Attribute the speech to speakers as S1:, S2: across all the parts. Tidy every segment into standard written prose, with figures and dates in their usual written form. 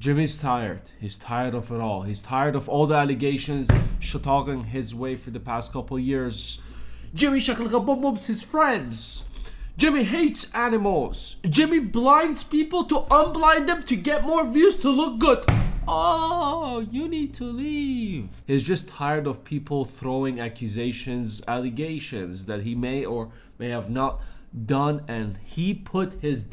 S1: Jimmy's tired. He's tired of it all. He's tired of all the allegations talking his way for the past couple years. Jimmy Shakalaka Bum Bum's his friends. Jimmy hates animals. Jimmy blinds people to unblind them to get more views to look good. Oh, you need to leave. He's just tired of people throwing accusations, allegations that he may or may have not done, and he put his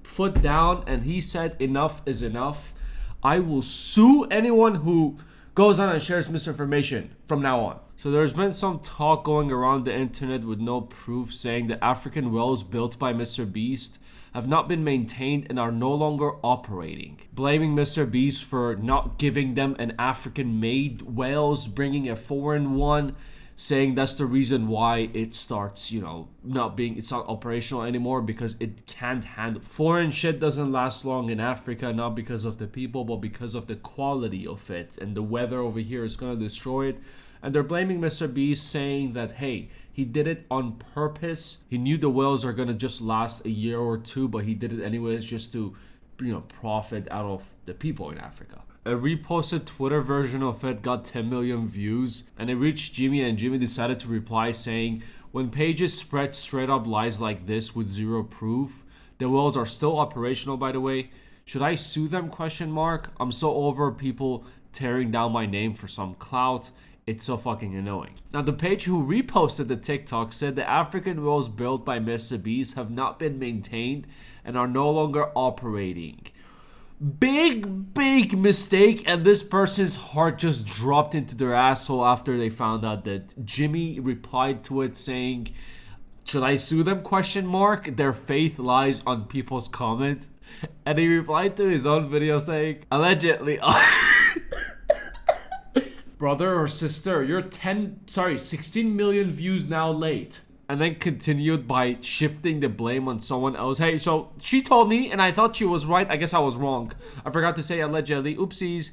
S1: foot down and he said enough is enough. I will sue anyone who goes on and shares misinformation from now on. So there's been some talk going around the internet with no proof saying the African wells built by MrBeast have not been maintained and are no longer operating. Blaming MrBeast for not giving them an African-made wells, bringing a foreign one, saying that's the reason why it starts, it's not operational anymore because it can't handle. Foreign shit doesn't last long in Africa, not because of the people, but because of the quality of it. And the weather over here is gonna destroy it. And they're blaming MrBeast, saying that, hey, he did it on purpose. He knew the wells are gonna just last a year or two, but he did it anyways just to, profit out of the people in Africa. A reposted Twitter version of it got 10 million views, and it reached Jimmy, and Jimmy decided to reply saying, when pages spread straight up lies like this with zero proof, the wells are still operational, by the way. Should I sue them? ? I'm so over people tearing down my name for some clout. It's so fucking annoying. Now, the page who reposted the TikTok said the African wells built by MrBeast have not been maintained and are no longer operating. Big mistake, and this person's heart just dropped into their asshole after they found out that Jimmy replied to it saying, should I sue them? ? Their faith lies on people's comments. And he replied to his own video saying, allegedly, brother or sister, you're 16 million views now late. And then continued by shifting the blame on someone else. Hey, so she told me and I thought she was right. I guess I was wrong. I forgot to say allegedly. Oopsies.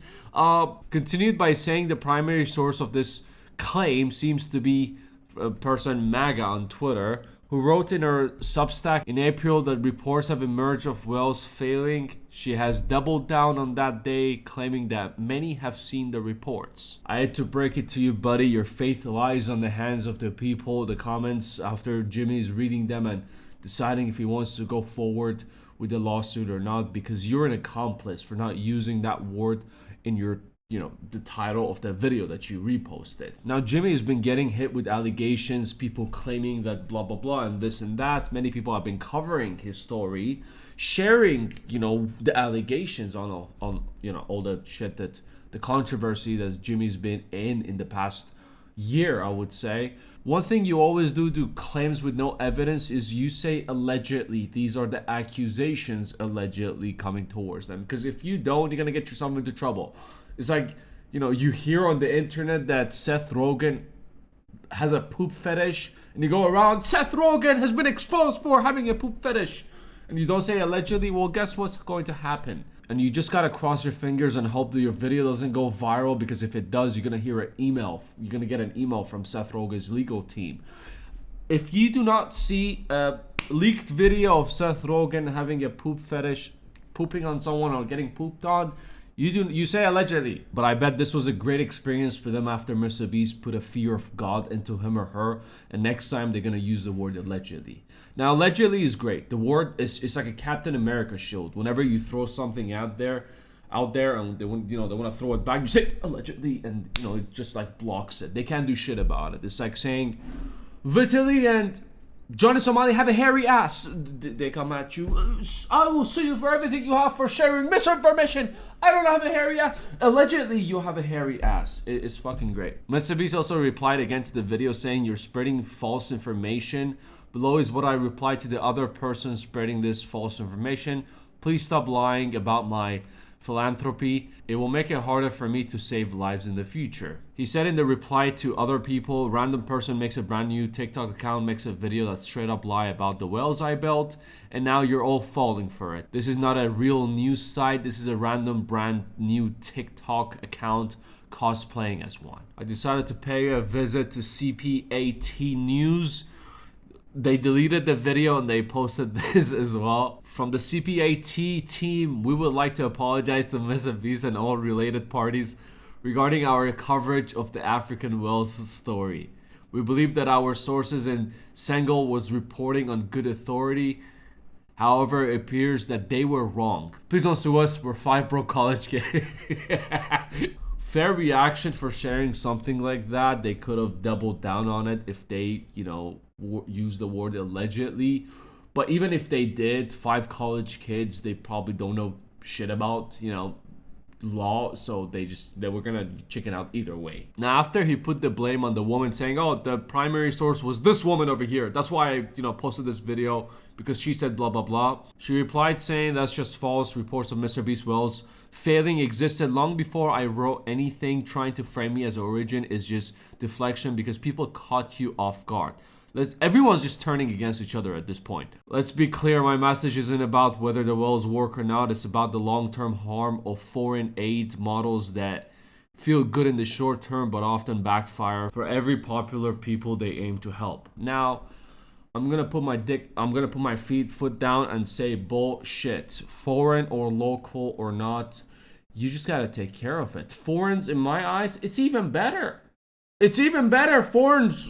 S1: Continued by saying the primary source of this claim seems to be a person MAGA on Twitter, who wrote in her Substack in April that reports have emerged of wells failing. She has doubled down on that day, claiming that many have seen the reports. I had to break it to you, buddy. Your faith lies on the hands of the people. The comments after Jimmy is reading them and deciding if he wants to go forward with the lawsuit or not, because you're an accomplice for not using that word in your the title of the video that you reposted. Now, Jimmy has been getting hit with allegations, people claiming that blah, blah, blah, and this and that. Many people have been covering his story, sharing, the allegations on all the shit that the controversy that Jimmy's been in the past year, I would say. One thing you always do claims with no evidence is you say allegedly. These are the accusations allegedly coming towards them. Because if you don't, you're going to get yourself into trouble. It's like, you hear on the internet that Seth Rogen has a poop fetish, and you go around, Seth Rogen has been exposed for having a poop fetish, and you don't say allegedly. Well, guess what's going to happen? And you just gotta cross your fingers and hope that your video doesn't go viral, because if it does, you're gonna hear an email. You're gonna get an email from Seth Rogen's legal team. If you do not see a leaked video of Seth Rogen having a poop fetish, pooping on someone or getting pooped on, you say allegedly. But I bet this was a great experience for them after MrBeast put a fear of God into him or her, and next time they're gonna use the word allegedly. Now, allegedly is great. The word is like a Captain America shield. Whenever you throw something out there, and they want to throw it back, you say allegedly, and it just like blocks it. They can't do shit about it. It's like saying Vitaly and Johnny Somali have a hairy ass. They come at you. I will sue you for everything you have for sharing misinformation. I don't have a hairy ass. Allegedly, you have a hairy ass. It's fucking great. MrBeast also replied again to the video saying, you're spreading false information. Below is what I replied to the other person spreading this false information. Please stop lying about my philanthropy. It will make it harder for me to save lives in the future. He said in the reply to other people, random person makes a brand new TikTok account, makes a video that straight up lie about the wells I built, and now you're all falling for it. This is not a real news site. This is a random brand new TikTok account cosplaying as one. I decided to pay a visit to CPAT News. They deleted the video and they posted this as well. From the CPAT team, we would like to apologize to MrBeast and all related parties regarding our coverage of the African whales story. We believe that our sources in Senegal was reporting on good authority. However, it appears that they were wrong. Please don't sue us. We're 5 broke college kids. Fair reaction for sharing something like that. They could have doubled down on it if they, used the word allegedly. But even if they did, 5 college kids, they probably don't know shit about, law, so they were gonna chicken out either way. Now, after he put the blame on the woman, saying, oh, the primary source was this woman over here, that's why I posted this video, because she said blah blah blah, she replied saying that's just false. Reports of MrBeast Wells failing existed long before I wrote anything. Trying to frame me as origin is just deflection because people caught you off guard. Everyone's just turning against each other at this point. Let's be clear, my message isn't about whether the wells work or not. It's about the long-term harm of foreign aid models that feel good in the short term but often backfire for every popular people they aim to help. Now, I'm gonna put my foot down and say bullshit. Foreign or local or not, you just gotta take care of it. Foreign's, in my eyes, it's even better. It's even better. Foreign's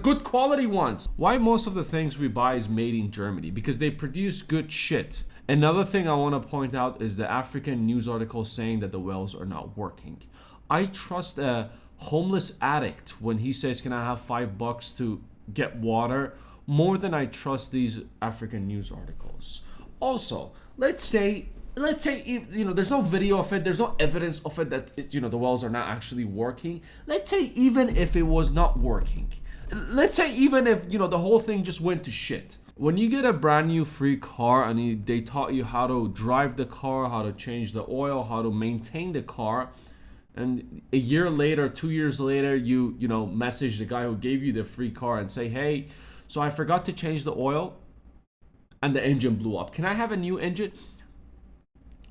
S1: good quality ones. Why most of the things we buy is made in Germany? Because they produce good shit. Another thing I want to point out is the African news article saying that the wells are not working. I trust a homeless addict when he says, can I have $5 to get water, more than I trust these African news articles. Also, let's say there's no video of it, there's no evidence of it that the wells are not actually working. Let's say even if it was not working, let's say even if the whole thing just went to shit. When you get a brand new free car and they taught you how to drive the car, how to change the oil, how to maintain the car, and a year later, 2 years later, you message the guy who gave you the free car and say, hey, so I forgot to change the oil and the engine blew up, can I have a new engine?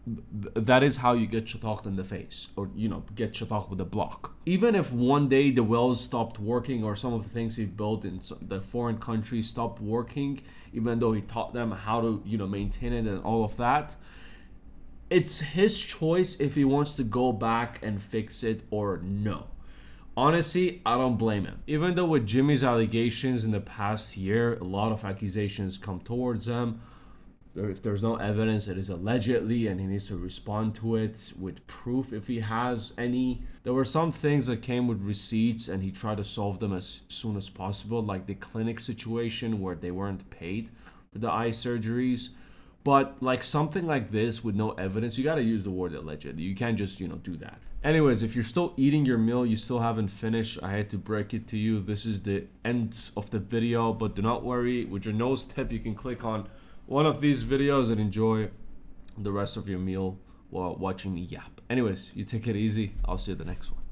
S1: That is how you get shatocked in the face, or get shatocked with a block. Even if one day the wells stopped working, or some of the things he built in the foreign countries stopped working, even though he taught them how to maintain it and all of that, it's his choice if he wants to go back and fix it or no. Honestly, I don't blame him. Even though with Jimmy's allegations in the past year, a lot of accusations come towards him. If there's no evidence, it is allegedly, and he needs to respond to it with proof if he has any. There were some things that came with receipts, and he tried to solve them as soon as possible, like the clinic situation where they weren't paid for the eye surgeries. But like something like this with no evidence, you gotta use the word allegedly. You can't just do that. Anyways, if you're still eating your meal, you still haven't finished, I had to break it to you. This is the end of the video, but do not worry. With your nose tip, you can click on one of these videos and enjoy the rest of your meal while watching me yap. Anyways, you take it easy. I'll see you the next one.